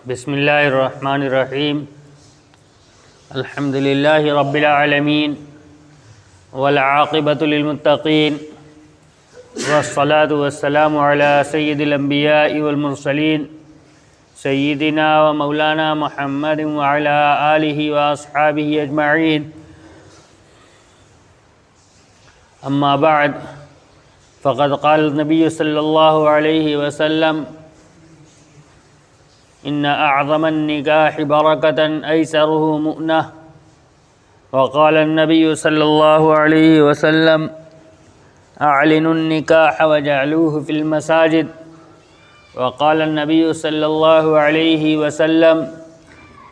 بسم اللہ الرحمن الرحیم الحمد للہ رب العالمین والعاقبۃ للمتقین والصلاة والسلام علی سید الانبیاء والمرسلین سیدنا و مولانا محمد وعلی آلہ واصحابہ اجمعین اما بعد فقد قال النبی صلی اللہ علیہ وسلم ان اعظم النکاح برکۃ ایسرہ مؤنہ وقال النبی صلی اللہ علیہ وسلم اعلنوا النکاح وجعلوه في المساجد وقال النبی صلی اللہ علیہ وسلم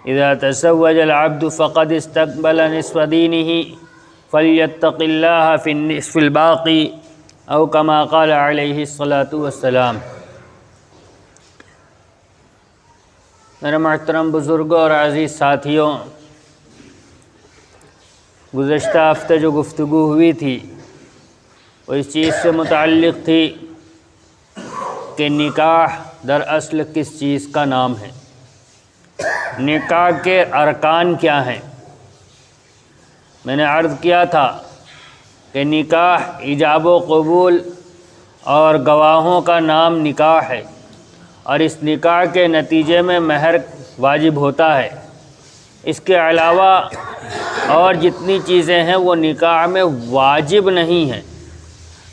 اذا تزوج العبد فقد استقبل نصف دینہ فلیتق اللہ فی النصف الباقی او کما قال علیہ الصلاۃ والسلام۔ میرے محترم بزرگوں اور عزیز ساتھیوں، گزشتہ ہفتے جو گفتگو ہوئی تھی وہ اس چیز سے متعلق تھی کہ نکاح دراصل کس چیز کا نام ہے، نکاح کے ارکان کیا ہیں۔ میں نے عرض کیا تھا کہ نکاح ایجاب و قبول اور گواہوں کا نام نکاح ہے، اور اس نکاح کے نتیجے میں مہر واجب ہوتا ہے۔ اس کے علاوہ اور جتنی چیزیں ہیں وہ نکاح میں واجب نہیں ہیں،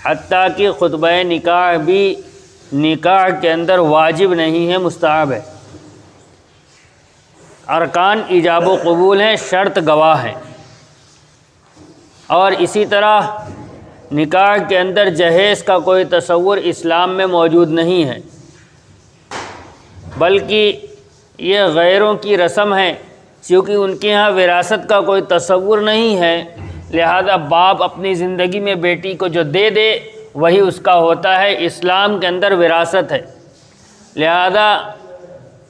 حتیٰ کہ خطبہ نکاح بھی نکاح کے اندر واجب نہیں ہے، مستحب ہے۔ ارکان ایجاب و قبول ہیں، شرط گواہ ہیں، اور اسی طرح نکاح کے اندر جہیز کا کوئی تصور اسلام میں موجود نہیں ہے، بلکہ یہ غیروں کی رسم ہے۔ چونکہ ان کے ہاں وراثت کا کوئی تصور نہیں ہے، لہذا باپ اپنی زندگی میں بیٹی کو جو دے دے وہی اس کا ہوتا ہے۔ اسلام کے اندر وراثت ہے، لہذا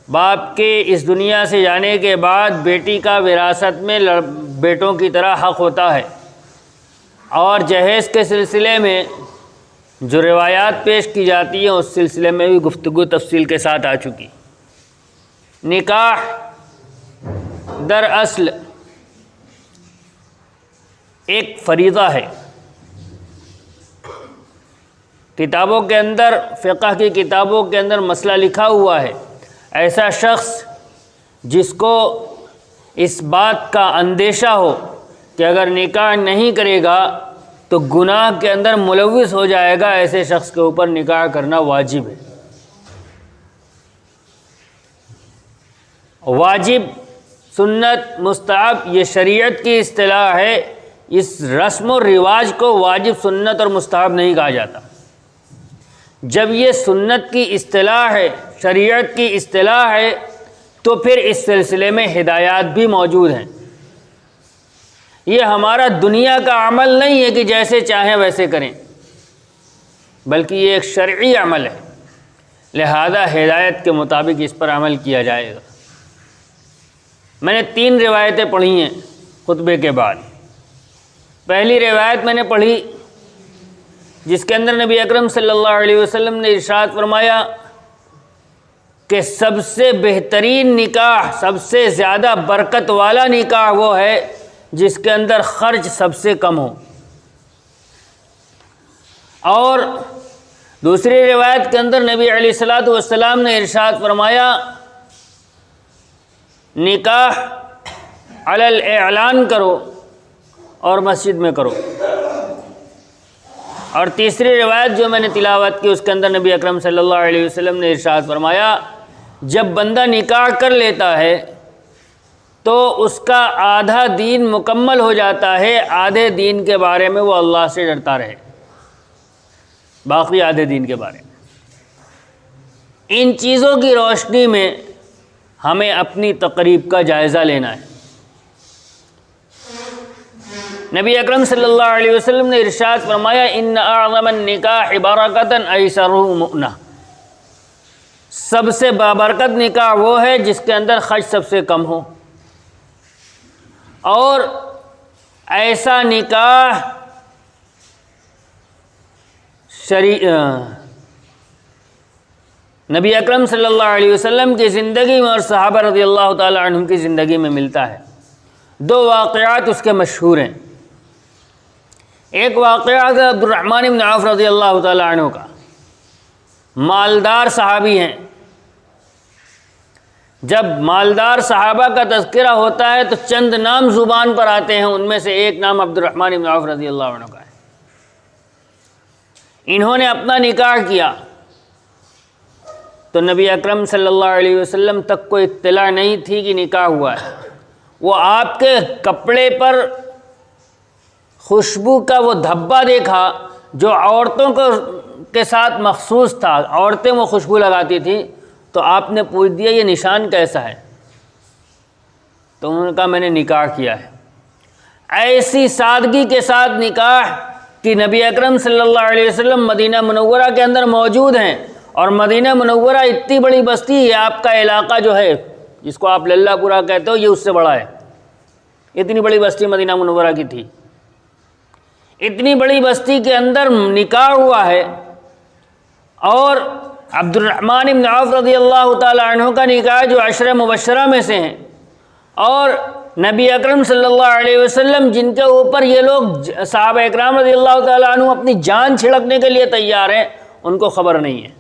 باپ کے اس دنیا سے جانے کے بعد بیٹی کا وراثت میں بیٹوں کی طرح حق ہوتا ہے۔ اور جہیز کے سلسلے میں جو روایات پیش کی جاتی ہیں اس سلسلے میں بھی گفتگو تفصیل کے ساتھ آ چکی۔ نکاح دراصل ایک فریضہ ہے۔ کتابوں کے اندر، فقہ کی کتابوں کے اندر مسئلہ لکھا ہوا ہے، ایسا شخص جس کو اس بات کا اندیشہ ہو کہ اگر نکاح نہیں کرے گا تو گناہ کے اندر ملوث ہو جائے گا، ایسے شخص کے اوپر نکاح کرنا واجب ہے۔ واجب، سنت، مستحب یہ شریعت کی اصطلاح ہے۔ اس رسم و رواج کو واجب، سنت اور مستحب نہیں کہا جاتا۔ جب یہ سنت کی اصطلاح ہے، شریعت کی اصطلاح ہے، تو پھر اس سلسلے میں ہدایات بھی موجود ہیں۔ یہ ہمارا دنیا کا عمل نہیں ہے کہ جیسے چاہیں ویسے کریں، بلکہ یہ ایک شرعی عمل ہے، لہذا ہدایت کے مطابق اس پر عمل کیا جائے گا۔ میں نے 3 روایتیں پڑھی ہیں خطبے کے بعد۔ پہلی روایت میں نے پڑھی جس کے اندر نبی اکرم صلی اللہ علیہ وسلم نے ارشاد فرمایا کہ سب سے بہترین نکاح، سب سے زیادہ برکت والا نکاح وہ ہے جس کے اندر خرچ سب سے کم ہو۔ اور دوسری روایت کے اندر نبی علیہ الصلوۃ والسلام نے ارشاد فرمایا نکاح علی الاعلان کرو اور مسجد میں کرو۔ اور تیسری روایت جو میں نے تلاوت کی اس کے اندر نبی اکرم صلی اللہ علیہ وسلم نے ارشاد فرمایا جب بندہ نکاح کر لیتا ہے تو اس کا آدھا دین مکمل ہو جاتا ہے، آدھے دین کے بارے میں وہ اللہ سے ڈرتا رہے، باقی آدھے دین کے بارے میں۔ ان چیزوں کی روشنی میں ہمیں اپنی تقریب کا جائزہ لینا ہے۔ نبی اکرم صلی اللہ علیہ وسلم نے ارشاد فرمایا ان اعظم النکاح برکۃ ایسرہ مؤنہ، سب سے بابرکت نکاح وہ ہے جس کے اندر خرچ سب سے کم ہو، اور ایسا نکاح نبی اکرم صلی اللہ علیہ وسلم کی زندگی میں اور صحابہ رضی اللہ تعالی عنہم کی زندگی میں ملتا ہے۔ دو واقعات اس کے مشہور ہیں۔ ایک واقعہ ہے عبد الرحمن بن عوف رضی اللہ تعالی عنہ کا، مالدار صحابی ہیں۔ جب مالدار صحابہ کا تذکرہ ہوتا ہے تو چند نام زبان پر آتے ہیں، ان میں سے ایک نام عبد الرحمن بن عوف رضی اللہ عنہ کا ہے۔ انہوں نے اپنا نکاح کیا تو نبی اکرم صلی اللہ علیہ وسلم تک کوئی اطلاع نہیں تھی کہ نکاح ہوا ہے۔ وہ آپ کے کپڑے پر خوشبو کا وہ دھبا دیکھا جو عورتوں کے ساتھ مخصوص تھا، عورتیں وہ خوشبو لگاتی تھیں، تو آپ نے پوچھ دیا یہ نشان کیسا ہے؟ تو انہوں نے کہا میں نے نکاح کیا ہے۔ ایسی سادگی کے ساتھ نکاح کہ نبی اکرم صلی اللہ علیہ وسلم مدینہ منورہ کے اندر موجود ہیں، اور مدینہ منورہ اتنی بڑی بستی ہے، آپ کا علاقہ جو ہے جس کو آپ للہ پورہ کہتے ہو یہ اس سے بڑا ہے، اتنی بڑی بستی مدینہ منورہ کی تھی۔ اتنی بڑی بستی کے اندر نکاح ہوا ہے، اور عبد الرحمن بن عوف رضی اللہ تعالی عنہ کا نکاح جو عشرہ مبشرہ میں سے ہیں، اور نبی اکرم صلی اللہ علیہ وسلم جن کے اوپر یہ لوگ صحابہ اکرام رضی اللہ تعالی عنہ اپنی جان چھڑکنے کے لیے تیار ہیں، ان کو خبر نہیں ہے۔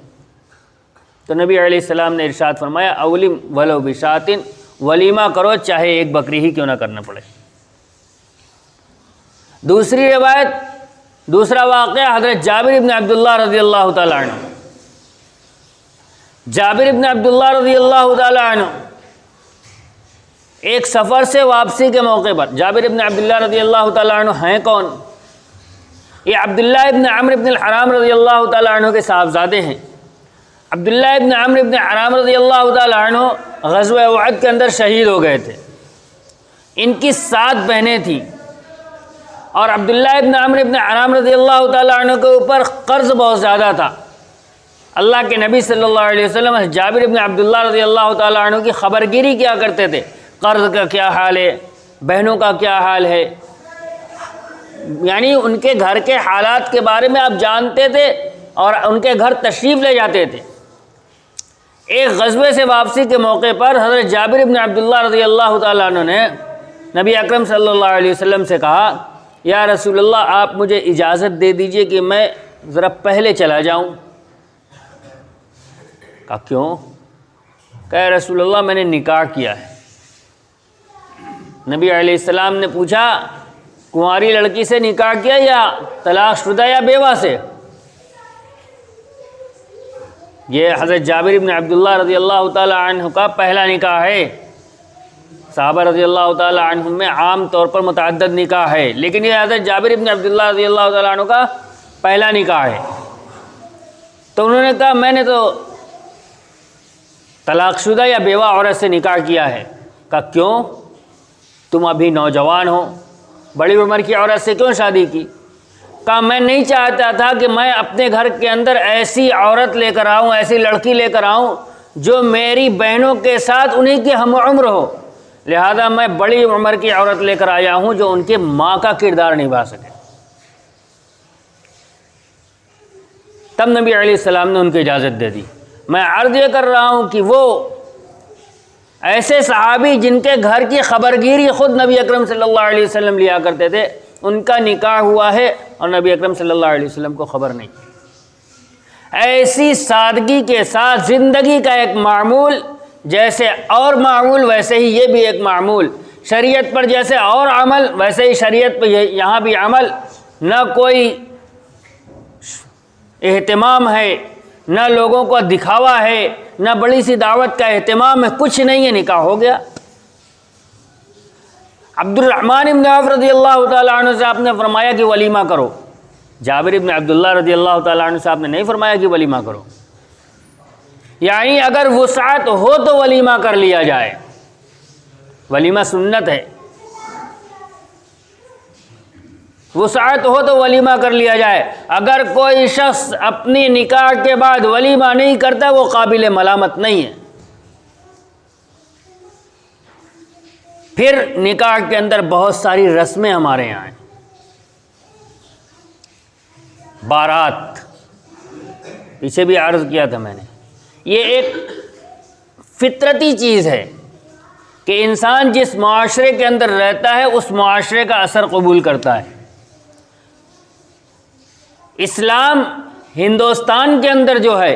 تو نبی علیہ السلام نے ارشاد فرمایا اولم ولو بشاتن، ولیمہ کرو چاہے ایک بکری ہی کیوں نہ کرنا پڑے۔ دوسری روایت، دوسرا واقعہ حضرت جابر بن عبداللہ رضی اللہ تعالی عنہ۔ جابر بن عبداللہ رضی اللہ تعالی عنہ ایک سفر سے واپسی کے موقع پر، جابر بن عبداللہ رضی اللہ تعالی عنہ ہیں کون؟ یہ عبداللہ ابن عمرو بن الحرام رضی اللہ تعالی عنہ کے صاحبزادے ہیں۔ عبداللہ ابن عمرو بن حرام رضی اللہ تعالی عنہ غزوہ احد کے اندر شہید ہو گئے تھے۔ ان کی 7 بہنیں تھیں، اور عبداللہ ابن عمرو بن حرام رضی اللہ تعالی عنہ کے اوپر قرض بہت زیادہ تھا۔ اللہ کے نبی صلی اللہ علیہ وسلم جابر ابن عبداللہ رضی اللہ تعالی عنہ کی خبرگیری کیا کرتے تھے، قرض کا کیا حال ہے، بہنوں کا کیا حال ہے، یعنی ان کے گھر کے حالات کے بارے میں آپ جانتے تھے اور ان کے گھر تشریف لے جاتے تھے۔ ایک غزوے سے واپسی کے موقع پر حضرت جابر بن عبداللہ رضی اللہ تعالیٰ عنہ نے نبی اکرم صلی اللہ علیہ وسلم سے کہا یا رسول اللہ آپ مجھے اجازت دے دیجئے کہ میں ذرا پہلے چلا جاؤں۔ کہا کیوں؟ کہا رسول اللہ میں نے نکاح کیا ہے۔ نبی علیہ السلام نے پوچھا کنواری لڑکی سے نکاح کیا یا طلاق شدہ یا بیوہ سے؟ یہ حضرت جابر بن عبداللہ رضی اللہ تعالی عنہ کا پہلا نکاح ہے۔ صحابہ رضی اللہ تعالی عنہ میں عام طور پر متعدد نکاح ہے، لیکن یہ حضرت جابر بن عبداللہ رضی اللہ تعالی عنہ کا پہلا نکاح ہے۔ تو انہوں نے کہا میں نے تو طلاق شدہ یا بیوہ عورت سے نکاح کیا ہے۔ کہا کیوں؟ تم ابھی نوجوان ہو، بڑی عمر کی عورت سے کیوں شادی کی؟ کہا میں نہیں چاہتا تھا کہ میں اپنے گھر کے اندر ایسی عورت لے کر آؤں، ایسی لڑکی لے کر آؤں جو میری بہنوں کے ساتھ انہی کی ہم عمر ہو، لہذا میں بڑی عمر کی عورت لے کر آیا ہوں جو ان کے ماں کا کردار نبھا سکے۔ تب نبی علیہ السلام نے ان کو اجازت دے دی۔ میں عرض یہ کر رہا ہوں کہ وہ ایسے صحابی جن کے گھر کی خبرگیری خود نبی اکرم صلی اللہ علیہ وسلم لیا کرتے تھے، ان کا نکاح ہوا ہے اور نبی اکرم صلی اللہ علیہ وسلم کو خبر نہیں۔ ایسی سادگی کے ساتھ زندگی کا ایک معمول، جیسے اور معمول ویسے ہی یہ بھی ایک معمول، شریعت پر جیسے اور عمل ویسے ہی شریعت پہ یہاں بھی عمل، نہ کوئی اہتمام ہے، نہ لوگوں کو دکھاوا ہے، نہ بڑی سی دعوت کا اہتمام ہے، کچھ نہیں ہے، نکاح ہو گیا۔ عبد الرحمن بن عوف رضی اللہ تعالیٰ عنہ سے آپ نے فرمایا کہ ولیمہ کرو، جابر بن عبداللہ رضی اللہ تعالیٰ عنہ سے آپ نے نہیں فرمایا کہ ولیمہ کرو، یعنی اگر وسعت ہو تو ولیمہ کر لیا جائے، ولیمہ سنت ہے، وسعت ہو تو ولیمہ کر لیا جائے۔ اگر کوئی شخص اپنی نکاح کے بعد ولیمہ نہیں کرتا وہ قابل ملامت نہیں ہے۔ پھر نکاح کے اندر بہت ساری رسمیں ہمارے یہاں ہیں، بارات، پیچھے بھی عرض کیا تھا میں نے، یہ ایک فطرتی چیز ہے کہ انسان جس معاشرے کے اندر رہتا ہے اس معاشرے کا اثر قبول کرتا ہے۔ اسلام ہندوستان کے اندر جو ہے،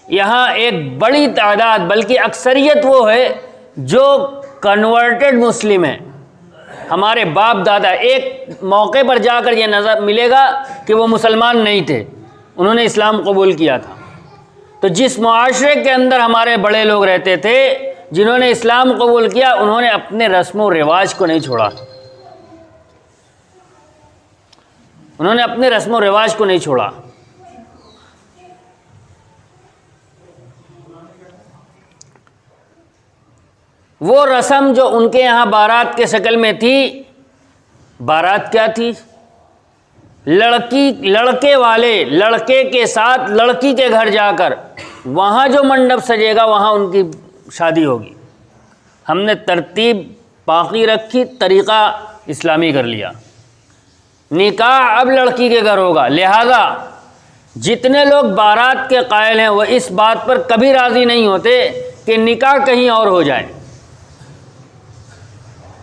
یہاں ایک بڑی تعداد بلکہ اکثریت وہ ہے جو کنورٹڈ مسلم ہیں۔ ہمارے باپ دادا ایک موقع پر جا کر یہ نظر ملے گا کہ وہ مسلمان نہیں تھے، انہوں نے اسلام قبول کیا تھا۔ تو جس معاشرے کے اندر ہمارے بڑے لوگ رہتے تھے جنہوں نے اسلام قبول کیا، انہوں نے اپنے رسم و رواج کو نہیں چھوڑا، انہوں نے اپنے رسم و رواج کو نہیں چھوڑا۔ وہ رسم جو ان کے یہاں بارات کے شکل میں تھی، بارات کیا تھی؟ لڑکے والے لڑکے کے ساتھ لڑکی کے گھر جا کر وہاں جو منڈپ سجے گا وہاں ان کی شادی ہوگی۔ ہم نے ترتیب باقی رکھی، طریقہ اسلامی کر لیا۔ نکاح اب لڑکی کے گھر ہوگا، لہذا جتنے لوگ بارات کے قائل ہیں وہ اس بات پر کبھی راضی نہیں ہوتے کہ نکاح کہیں اور ہو جائے۔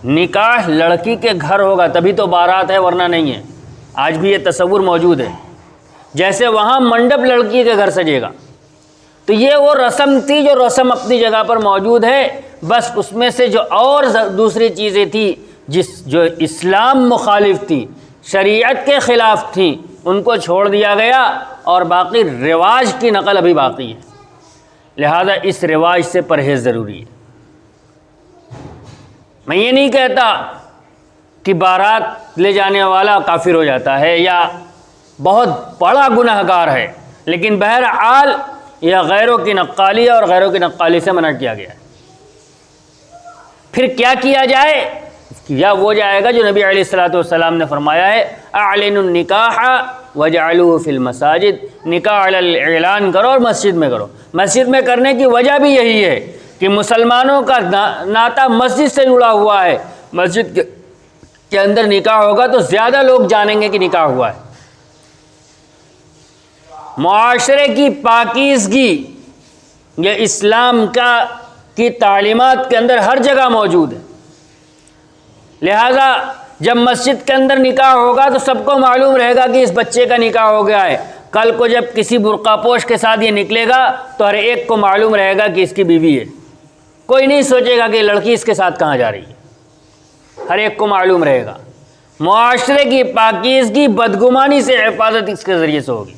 نکاح لڑکی کے گھر ہوگا تبھی تو بارات ہے، ورنہ نہیں ہے۔ آج بھی یہ تصور موجود ہے، جیسے وہاں منڈپ لڑکی کے گھر سجے گا۔ تو یہ وہ رسم تھی جو رسم اپنی جگہ پر موجود ہے، بس اس میں سے جو اور دوسری چیزیں تھی جو اسلام مخالف تھی، شریعت کے خلاف تھیں، ان کو چھوڑ دیا گیا اور باقی رواج کی نقل ابھی باقی ہے۔ لہذا اس رواج سے پرہیز ضروری ہے۔ میں یہ نہیں کہتا کہ بارات لے جانے والا کافر ہو جاتا ہے یا بہت بڑا گناہ گار ہے، لیکن بہرحال یہ غیروں کی نقالی اور غیروں کی نقالی سے منع کیا گیا ہے۔ پھر کیا کیا جائے؟ کیا وہ جائے گا جو نبی علیہ الصلوۃ والسلام نے فرمایا ہے، اعلنوا النکاح وجعلوه فی المساجد، نکاح اعلان کرو اور مسجد میں کرو۔ مسجد میں کرنے کی وجہ بھی یہی ہے کہ مسلمانوں کا ناطہ مسجد سے جڑا ہوا ہے۔ مسجد کے اندر نکاح ہوگا تو زیادہ لوگ جانیں گے کہ نکاح ہوا ہے۔ معاشرے کی پاکیزگی یہ اسلام کی تعلیمات کے اندر ہر جگہ موجود ہے۔ لہذا جب مسجد کے اندر نکاح ہوگا تو سب کو معلوم رہے گا کہ اس بچے کا نکاح ہو گیا ہے۔ کل کو جب کسی برقع پوش کے ساتھ یہ نکلے گا تو ہر ایک کو معلوم رہے گا کہ اس کی بیوی ہے۔ کوئی نہیں سوچے گا کہ لڑکی اس کے ساتھ کہاں جا رہی ہے، ہر ایک کو معلوم رہے گا۔ معاشرے کی پاکیزگی بدگمانی سے حفاظت اس کے ذریعے سے ہوگی۔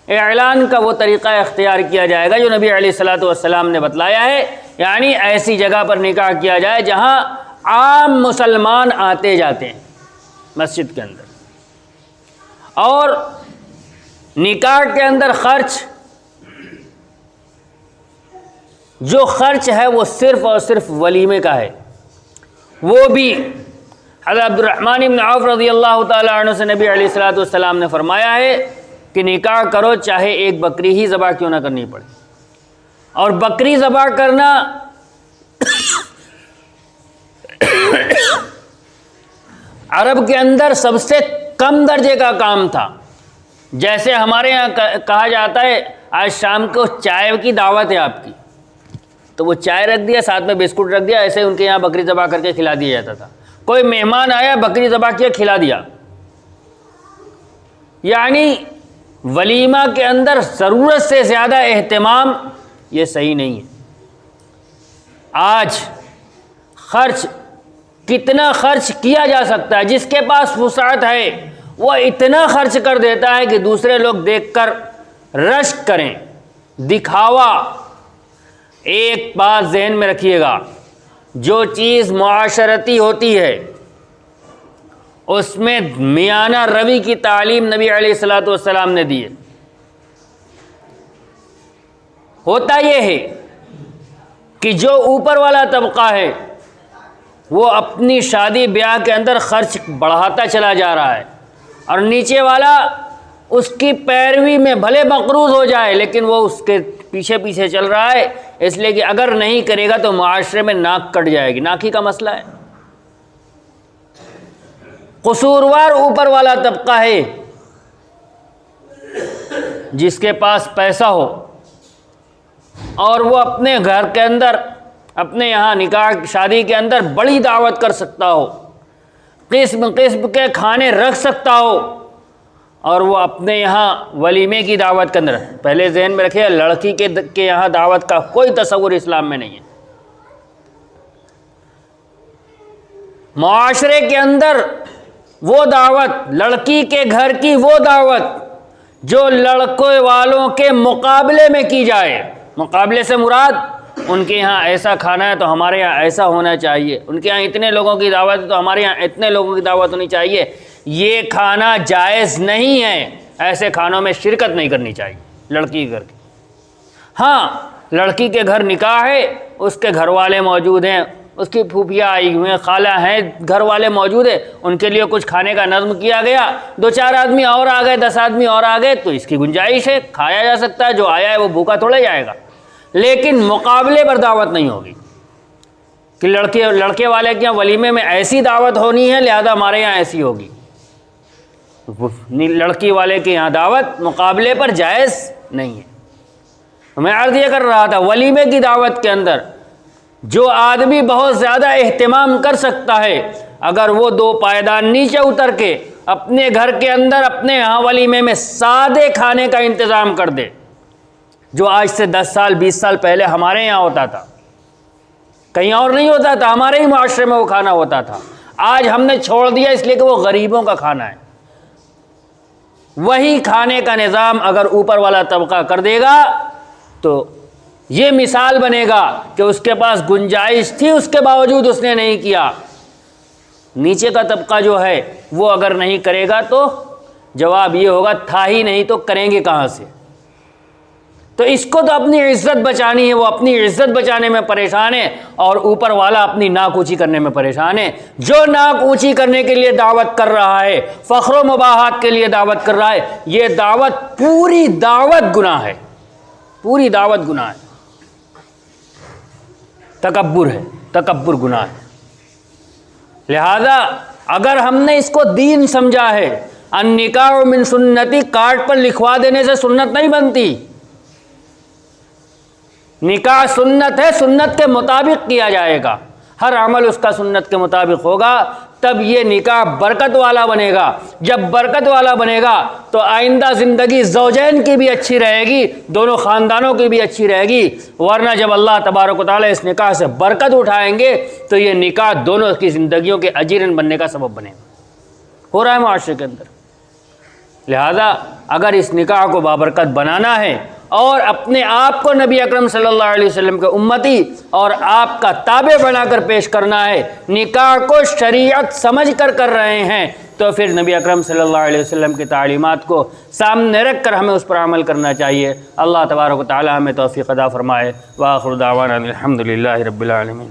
اعلان کا وہ طریقہ اختیار کیا جائے گا جو نبی علیہ الصلوۃ والسلام نے بتلایا ہے، یعنی ایسی جگہ پر نکاح کیا جائے جہاں عام مسلمان آتے جاتے ہیں مسجد کے اندر۔ اور نکاح کے اندر جو خرچ ہے وہ صرف اور صرف ولیمے کا ہے۔ وہ بھی حضرت عبد الرحمن بن عوف رضی اللہ تعالیٰ عنہ سے نبی علیہ الصلوۃ والسلام نے فرمایا ہے کہ نکاح کرو چاہے ایک بکری ہی ذبح کیوں نہ کرنی پڑے۔ اور بکری ذبح کرنا عرب کے اندر سب سے کم درجے کا کام تھا۔ جیسے ہمارے یہاں کہا جاتا ہے آج شام کو چائے کی دعوت ہے آپ کی، تو وہ چائے رکھ دیا، ساتھ میں بسکٹ رکھ دیا، ایسے ان کے یہاں بکری ذبح کر کے کھلا دیا جاتا تھا۔ کوئی مہمان آیا، بکری ذبح کیا، کھلا دیا۔ یعنی ولیمہ کے اندر ضرورت سے زیادہ اہتمام یہ صحیح نہیں ہے۔ آج کتنا خرچ کیا جا سکتا ہے، جس کے پاس وسعت ہے وہ اتنا خرچ کر دیتا ہے کہ دوسرے لوگ دیکھ کر رشک کریں، دکھاوا۔ ایک بات ذہن میں رکھیے گا، جو چیز معاشرتی ہوتی ہے اس میں میانہ روی کی تعلیم نبی علیہ الصلوۃ والسلام نے دی ہے۔ ہوتا یہ ہے کہ جو اوپر والا طبقہ ہے وہ اپنی شادی بیاہ کے اندر خرچ بڑھاتا چلا جا رہا ہے، اور نیچے والا اس کی پیروی میں بھلے مقروض ہو جائے لیکن وہ اس کے پیچھے پیچھے چل رہا ہے، اس لیے کہ اگر نہیں کرے گا تو معاشرے میں ناک کٹ جائے گی۔ ناک ہی کا مسئلہ ہے۔ قصوروار اوپر والا طبقہ ہے، جس کے پاس پیسہ ہو اور وہ اپنے گھر کے اندر، اپنے یہاں نکاح شادی کے اندر بڑی دعوت کر سکتا ہو، قسم قسم کے کھانے رکھ سکتا ہو، اور وہ اپنے یہاں ولیمے کی دعوت کے اندر، پہلے ذہن میں رکھیے لڑکی کے یہاں دعوت کا کوئی تصور اسلام میں نہیں ہے۔ معاشرے کے اندر وہ دعوت، لڑکی کے گھر کی وہ دعوت جو لڑکے والوں کے مقابلے میں کی جائے، مقابلے سے مراد ان کے یہاں ایسا کھانا ہے تو ہمارے یہاں ایسا ہونا چاہیے، ان کے یہاں اتنے لوگوں کی دعوت ہے تو ہمارے یہاں اتنے لوگوں کی دعوت ہونی چاہیے، یہ کھانا جائز نہیں ہے، ایسے کھانوں میں شرکت نہیں کرنی چاہیے لڑکی کے گھر کی۔ ہاں لڑکی کے گھر نکاح ہے، اس کے گھر والے موجود ہیں، اس کی پھوپھیاں آئی ہوئی ہیں، خالہ ہیں، گھر والے موجود ہیں، ان کے لیے کچھ کھانے کا نظم کیا گیا، 2-4 آدمی اور آ گئے، 10 آدمی اور آ گئے تو اس کی گنجائش ہے، کھایا جا سکتا ہے، جو آیا ہے وہ بھوکا تھوڑا جائے گا، لیکن مقابلے پر دعوت نہیں ہوگی کہ لڑکے والے کے یہاں ولیمے میں ایسی دعوت ہونی ہے لہذا ہمارے یہاں ایسی ہوگی۔ لڑکی والے کے یہاں دعوت مقابلے پر جائز نہیں ہے۔ میں عرض یہ کر رہا تھا ولیمے کی دعوت کے اندر جو آدمی بہت زیادہ اہتمام کر سکتا ہے، اگر وہ 2 پائیدان نیچے اتر کے اپنے گھر کے اندر اپنے یہاں ولیمے میں سادے کھانے کا انتظام کر دے، جو آج سے 10 سال 20 سال پہلے ہمارے یہاں ہوتا تھا، کہیں اور نہیں ہوتا تھا، ہمارے ہی معاشرے میں وہ کھانا ہوتا تھا، آج ہم نے چھوڑ دیا اس لیے کہ وہ غریبوں کا کھانا ہے، وہی کھانے کا نظام اگر اوپر والا طبقہ کر دے گا تو یہ مثال بنے گا کہ اس کے پاس گنجائش تھی اس کے باوجود اس نے نہیں کیا، نیچے کا طبقہ جو ہے وہ اگر نہیں کرے گا تو جواب یہ ہوگا تھا ہی نہیں تو کریں گے کہاں سے۔ تو اس کو تو اپنی عزت بچانی ہے، وہ اپنی عزت بچانے میں پریشان ہے، اور اوپر والا اپنی ناک اونچی کرنے میں پریشان ہے۔ جو ناک اونچی کرنے کے لیے دعوت کر رہا ہے، فخر و مباحات کے لیے دعوت کر رہا ہے، یہ دعوت پوری دعوت گناہ ہے، پوری دعوت گناہ ہے، تکبر ہے، تکبر گناہ ہے۔ لہذا اگر ہم نے اس کو دین سمجھا ہے، النکاح من سنتی کارڈ پر لکھوا دینے سے سنت نہیں بنتی، نکاح سنت ہے، سنت کے مطابق کیا جائے گا، ہر عمل اس کا سنت کے مطابق ہوگا، تب یہ نکاح برکت والا بنے گا۔ جب برکت والا بنے گا تو آئندہ زندگی زوجین کی بھی اچھی رہے گی، دونوں خاندانوں کی بھی اچھی رہے گی، ورنہ جب اللہ تبارک و تعالیٰ اس نکاح سے برکت اٹھائیں گے تو یہ نکاح دونوں کی زندگیوں کے اجیرن بننے کا سبب بنے گا، ہو رہا ہے معاشرے کے اندر۔ لہذا اگر اس نکاح کو بابرکت بنانا ہے اور اپنے آپ کو نبی اکرم صلی اللہ علیہ وسلم کے امتی اور آپ کا تابع بنا کر پیش کرنا ہے، نکاح کو شریعت سمجھ کر کر رہے ہیں، تو پھر نبی اکرم صلی اللہ علیہ وسلم کی تعلیمات کو سامنے رکھ کر ہمیں اس پر عمل کرنا چاہیے۔ اللہ تبارک و تعالی ہمیں توفیق عطا فرمائے۔ وآخر دعوانا الحمد للہ رب العالمین۔